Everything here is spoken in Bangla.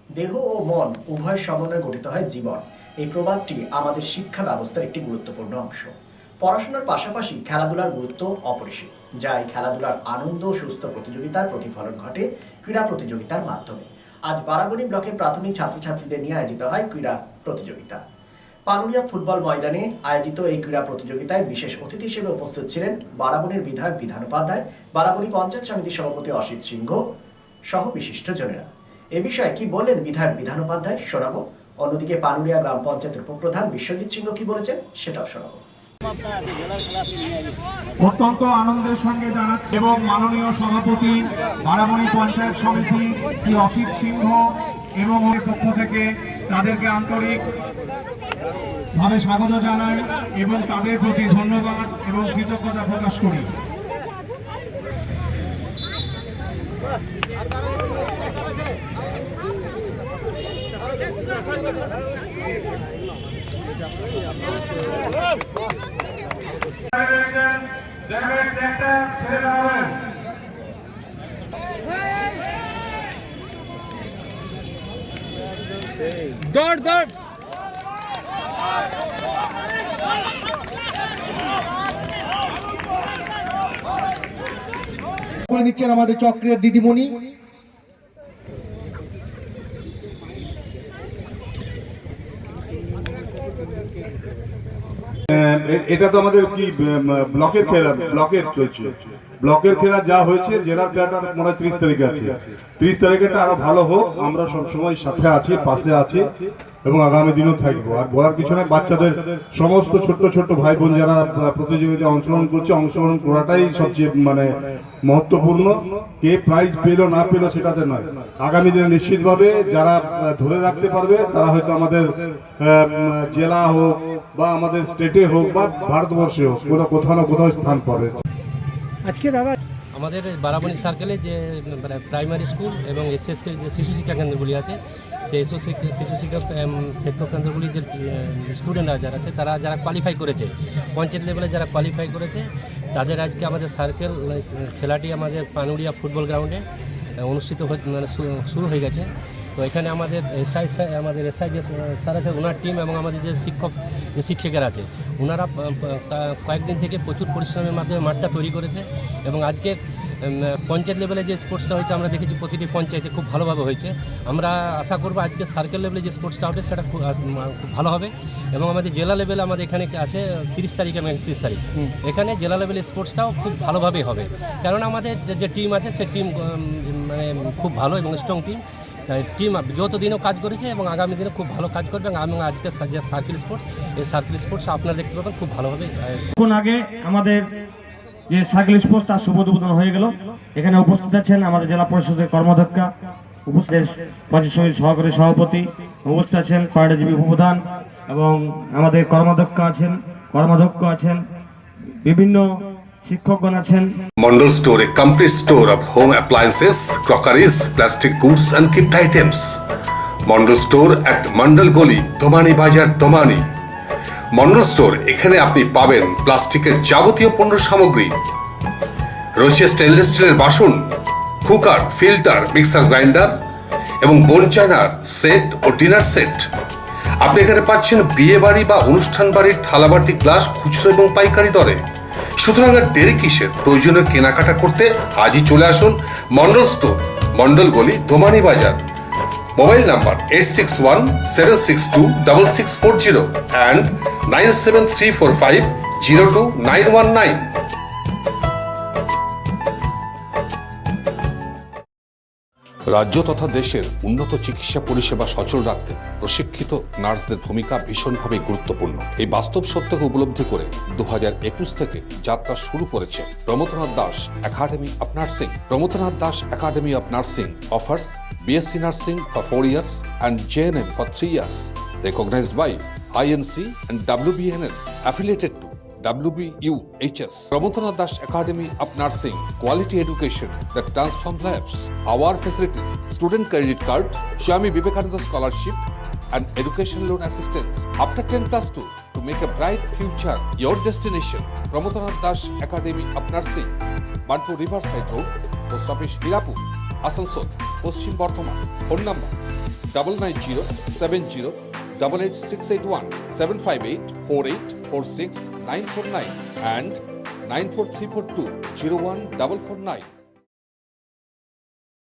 দেহ ও মন উভয় সমন্বয়ে গঠিত হয় জীবন। এই প্রবাদটি আমাদের শিক্ষা ব্যবস্থার একটি গুরুত্বপূর্ণ অংশ। পড়াশোনার পাশাপাশি খেলাধুলার গুরুত্ব অপরিসীম, যা এই খেলাধুলার আনন্দ ও সুস্থ প্রতিযোগিতার প্রতিফলন ঘটে ক্রীড়া প্রতিযোগিতার মাধ্যমে। আজ বারাবণী ব্লকের প্রাথমিক ছাত্রছাত্রীদের নিয়ে আয়োজিত হয় ক্রীড়া প্রতিযোগিতা। পানুরিয়া ফুটবল ময়দানে আয়োজিত এই ক্রীড়া প্রতিযোগিতায় বিশেষ অতিথি হিসেবে উপস্থিত ছিলেন বারাবণীর বিধায়ক বিধান উপাধ্যায়, বারাবণী পঞ্চায়েত সমিতির সভাপতি অসিত সিংহ সহ বিশিষ্টজনেরা। এ বিষয়ে কি বললেন বিধায়ক বিধান উপাধ্যায় শোনাবো। অন্যদিকে পানুরিয়া গ্রাম পঞ্চায়েতের উপপ্রধান বিশ্বজিৎ সিংহ কি বলেছেন সেটাও শোনাবো। অত্যন্ত আনন্দের সঙ্গে জানাচ্ছি এবং মাননীয় সভাপতি বারাবণী পঞ্চায়েত সমিতি শ্রী অসিত সিংহ এবং ওর পক্ষ থেকে তাদেরকে আন্তরিক ভাবে স্বাগত জানাই এবং তাদের প্রতি ধন্যবাদ এবং কৃতজ্ঞতা প্রকাশ করি। দৌড় দৌড় করে নিচ্ছেন আমাদের চক্রের দিদিমণি। এটা তো আমাদের কি ব্লকের খেলা, ব্লকের চলছে, ব্লকের খেলা যা হয়েছে জেলার খেলাটা মনে হয় 30 তারিখে আছে। 30 তারিখেটা আরো ভালো হোক, আমরা সবসময় সাথে আছি, পাশে আছি এবং আগামী দিনও থাকবো। আর বলার কিছু না, বাচ্চাদের সমস্ত ছোট্ট ছোট্ট ভাই বোন যারা প্রতিযোগিতায় অংশগ্রহণ করছে, অংশগ্রহণ করাটাই সবচেয়ে মহত্বপূর্ণ। কে প্রাইজ পেলো না পেলো সেটাতে নয়, আগামী দিনে নিশ্চিতভাবে যারা ধরে রাখতে পারবে তারা হয়তো আমাদের জেলা হোক বা আমাদের স্টেটে হোক বা ভারতবর্ষে হোক কোথাও না কোথাও স্থান পাবে। আজকে দাদা আমাদের বারাবণী সার্কেলে যে প্রাইমারি স্কুল এবং এসএসকে যে শিশু শিক্ষা কেন্দ্রগুলি আছে, সেই শিশু শিক্ষা কেন্দ্রগুলির যে স্টুডেন্টরা যারা আছে, তারা যারা কোয়ালিফাই করেছে, পঞ্চায়েত লেভেলে যারা কোয়ালিফাই করেছে, তাদের আজকে আমাদের সার্কেল খেলাটি আমাদের পানুরিয়া ফুটবল গ্রাউন্ডে অনুষ্ঠিত শুরু হয়ে গেছে। তো এখানে আমাদের এসআই যে স্যার আছে, ওনার টিম এবং আমাদের যে শিক্ষকেরা আছে, ওনারা কয়েকদিন থেকে প্রচুর পরিশ্রমের মাধ্যমে মাঠটা তৈরি করেছে। এবং আজকে পঞ্চায়েত লেভেলে যে স্পোর্টসটা হয়েছে, আমরা দেখেছি প্রতিটি পঞ্চায়েতে খুব ভালোভাবে হয়েছে। আমরা আশা করবো আজকে সার্কেল লেভেলে যে স্পোর্টসটা হবে সেটা খুব ভালো হবে। এবং আমাদের জেলা লেভেলে আমাদের এখানে আছে 30 তারিখ এবং 31 তারিখ, এখানে জেলা লেভেলের স্পোর্টসটাও খুব ভালোভাবেই হবে। কারণ আমাদের যে টিম আছে সে টিম মানে খুব ভালো এবং স্ট্রং টিম বিগত দিনও কাজ করেছে এবং আগামী দিনে খুব ভালো কাজ করবে। এবং আজকে যে সার্কেল স্পোর্টস, এই সার্কেল স্পোর্টস আপনারা দেখতে পাবেন খুব ভালোভাবে। কিছুক্ষণ আগে আমাদের যে সাইকেল স্পোর্টস তার শুভ উদ্বোধন হয়ে গেল। এখানে উপস্থিত আছেন আমাদের জেলা পরিষদের কর্মাধ্যক্ষা, উপস্থিত পঞ্চায়েত সমিতির সহকারী সভাপতি, উপস্থিত আছেন পাড়াজীবী উপপ্রধান এবং আমাদের কর্মাধ্যক্ষ আছেন, বিভিন্ন শিক্ষকগণ আছেন। Mondal Store, a complete store of home appliances, crockeries, plastic goods and gift items. Mondal Store at Mandal Goli, Domani Bajar, Domani. Mondal Store, এখানে আপনি পাবেন প্লাস্টিকের যাবতীয় পণ্য সামগ্রী, রয়েছে স্টেনলেস স্টিলের বাসন, কুকার, ফিল্টার, মিক্সার গ্রাইন্ডার এবং বোন চায়নার সেট ও ডিনার সেট। আপনি এখানে পাচ্ছেন বিয়ে বাড়ি বা অনুষ্ঠান বাড়ির থালাবাটি, গ্লাস খুচরো এবং পাইকারি দরে। সুতরাং আর দেরি কিসের, প্রয়োজনীয় কেনাকাটা করতে আজই চলে আসুন মন্ডল স্টোর, মন্ডল গলি, দোমানি বাজার। Mobile number 8617626640 and 9734502919। রাজ্য তথা দেশের উন্নত চিকিৎসা পরিষেবা সচল রাখতে প্রশিক্ষিত নার্সদের ভূমিকা ভীষণভাবে গুরুত্বপূর্ণ। এই বাস্তব সত্যকে উপলব্ধি করে 2021 থেকে যাত্রা শুরু করেছে Pramathanath Das academy of nursing. Pramathanath Das academy of nursing offers BSc Nursing for 4 years and JNM for 3 years, recognized by INC and WBNS, affiliated to WBUHS. Prabodhanath Das Academy of Nursing, quality education that transforms lives. Our facilities: student credit card, Swami Vivekananda scholarship, and education loan assistance. After 10+2, to make a bright future your destination. Prabodhanath Das Academy of Nursing, Banpur Riverside Road, Post Office Hirapur, Asansol, Paschim Bardhaman. Phone number 9907088681, 7584846 949 and 94342 01449.